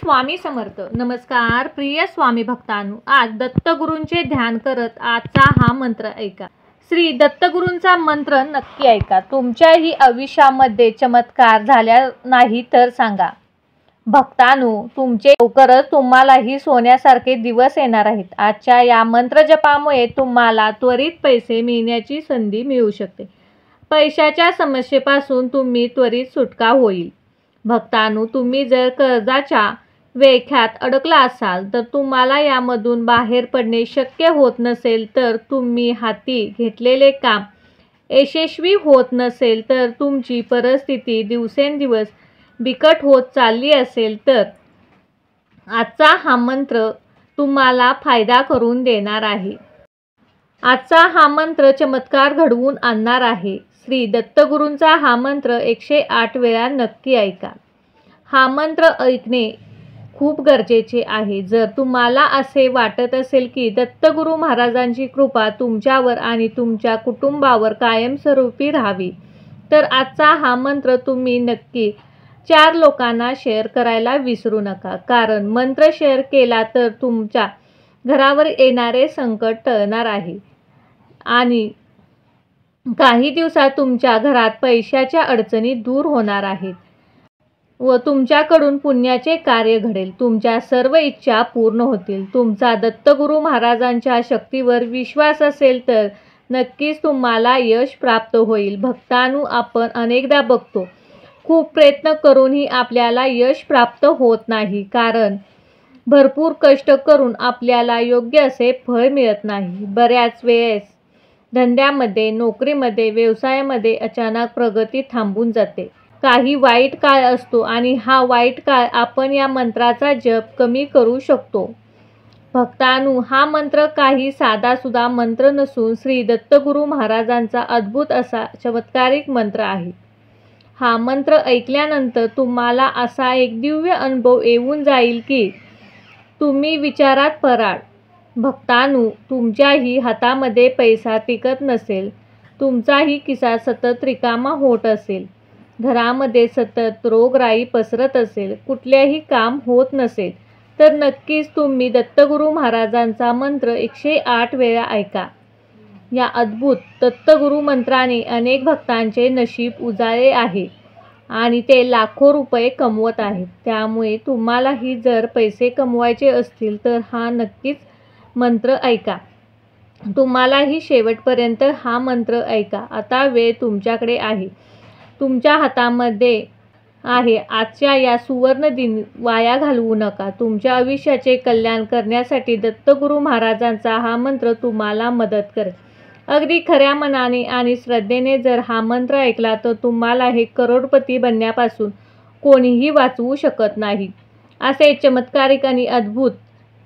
स्वामी समर्थ. नमस्कार प्रिय स्वामी भक्तांनो, आज दत्तगुरूंचे ध्यान करत आजचा हा मंत्र ऐका. श्री दत्तगुरूंचा मंत्र नक्की ऐका. तुमच्याही आयुष्यामध्ये चमत्कार झाला नाही तर सांगा. भक्तांनो, तुमचे लवकरच तुम्हालाही सोन्यासारखे दिवस येणार आहेत. आजच्या या मंत्र जपामुळे तुम्हाला त्वरित पैसे मिळण्याची संधी मिळू शकते. पैशाच्या समस्येपासून तुम्ही त्वरित सुटका होईल. भक्तांनो, तुम्ही जर कर्जाच्या वेख्यात अडकला असाल तर तुम्हाला यामधून बाहेर पडणे शक्य होत नसेल, तर तुम्ही हाती घेतलेले काम यशस्वी होत नसेल, तर तुमची परिस्थिती दिवसेंदिवस बिकट होत चालली असेल, तर आजचा हा मंत्र तुम्हाला फायदा करून देणार आहे. आजचा हा मंत्र चमत्कार घडवून आणणार आहे. श्री दत्तगुरूंचा हा मंत्र 108 वेळा नक्की ऐका. हा मंत्र ऐकणे खूप गरजेचे आहे. जर तुम्हाला असे वाटत असेल की दत्तगुरू महाराजांची कृपा तुमच्यावर आणि तुमच्या कुटुंबावर कायमस्वरूपी राहावी, तर आजचा हा मंत्र तुम्ही नक्की 4 लोकांना शेअर करायला विसरू नका. कारण मंत्र शेअर केला तर तुमच्या घरावर येणारे संकट टळणार आहे आणि काही दिवसात तुमच्या घरात पैशाच्या अडचणी दूर होणार आहेत व तुमच्याकडून पुण्याचे कार्य घडेल. तुमच्या सर्व इच्छा पूर्ण होतील. तुमचा दत्तगुरू महाराजांच्या शक्तीवर विश्वास असेल तर नक्कीच तुम्हाला यश प्राप्त होईल. भक्तांनो, आपण अनेकदा बघतो खूप प्रयत्न करूनही आपल्याला यश प्राप्त होत नाही, कारण भरपूर कष्ट करून आपल्याला योग्य असे फळ मिळत नाही. बऱ्याच वेळेस धंद्यामध्ये, नोकरीमध्ये, व्यवसायामध्ये अचानक प्रगती थांबून जाते. काही वाईट काळ असतो आणि हा वाईट काळ आपण या मंत्राचा जप कमी करू शकतो. भक्तांनो, हा मंत्र काही साधासुद्धा मंत्र नसून श्री दत्तगुरू महाराजांचा अद्भुत असा चमत्कारिक मंत्र आहे. हा मंत्र ऐकल्यानंतर तुम्हाला असा एक दिव्य अनुभव येऊन जाईल की तुम्ही विचारात पडाल. भक्तांनो, तुमच्याही हातामध्ये पैसा टिकत नसेल, तुमचाही खिसा सतत रिकामा होत असेल, घरामध्ये सतत रोगराई पसरत असेल, कुठलेही काम होत नसेल, तर नक्कीच तुम्ही दत्तगुरू महाराजांचा मंत्र 108 वेळा ऐका. या अद्भुत दत्तगुरू मंत्राने अनेक भक्तांचे नशीब उजळले आहे आणि ते लाखो रुपये कमवत आहेत. त्यामुळे तुम्हालाही जर पैसे कमवायचे असतील तर हा नक्कीच मंत्र ऐका. तुम्हालाही शेवटपर्यंत हा मंत्र ऐका. आता वेळ तुमच्याकडे आहे, तुमच्या हातामध्ये आहे. आजच्या या सुवर्ण दिन वाया घालवू नका. तुमच्या आयुष्याचे कल्याण करण्यासाठी दत्तगुरू महाराजांचा हा मंत्र तुम्हाला मदत करेल. अगदी खऱ्या मनाने आणि श्रद्धेने जर हा मंत्र ऐकला तर तुम्हाला हे करोडपती बनण्यापासून कोणीही वाचवू शकत नाही. असे चमत्कारिक आणि अद्भुत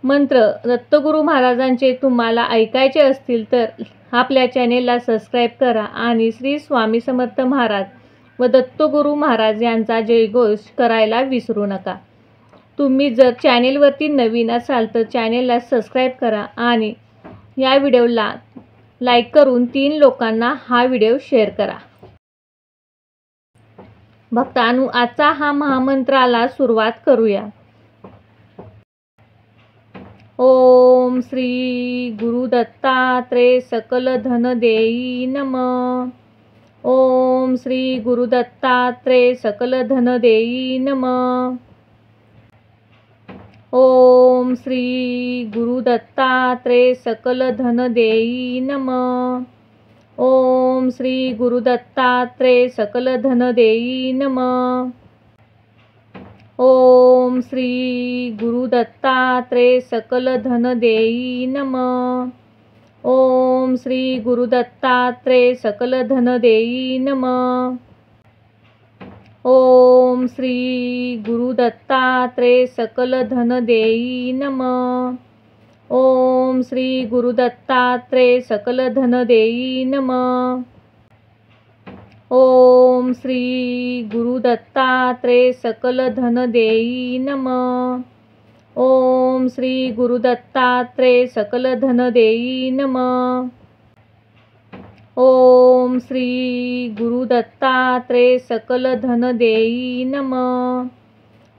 मंत्र दत्तगुरू महाराजांचे तुम्हाला ऐकायचे असतील तर आपल्या चॅनेलला सबस्क्राईब करा आणि श्री स्वामी समर्थ महाराज व दत्तगुरू महाराज यांचा जयघोष करायला विसरू नका. तुम्ही जर चॅनेलवरती नवीन असाल तर चॅनेलला सबस्क्राईब करा आणि या व्हिडिओला लाईक करून 3 लोकांना हा व्हिडिओ शेअर करा. भक्तांनो, आजचा हा महामंत्राला सुरुवात करूया. ओम श्री गुरु दत्तात्रेय सकल धन देई नमः. ओम श्री गुरु दत्तात्रेय सकल धन देई नमः. ओम श्री गुरु दत्तात्रेय सकल धन देई नमः. ओम श्री गुरु दत्तात्रेय सकल धन देई नमः. ओम श्री गुरु दत्तात्रेय सकल धन देई नमः. ओम श्री गुरु दत्तात्रेय सकल धन देई नमः. ओम श्री गुरु दत्तात्रेय सकल धन देई नमः. ओम श्री गुरु दत्तात्रेय सकल धन देई नमः. ओम श्री गुरु दत्तात्रेय सकल धन देई नमः. ओम श्री गुरु दत्तात्रेय सकल धन देई नमः. ओम श्री गुरु दत्तात्रेय सकल धन देई नमः.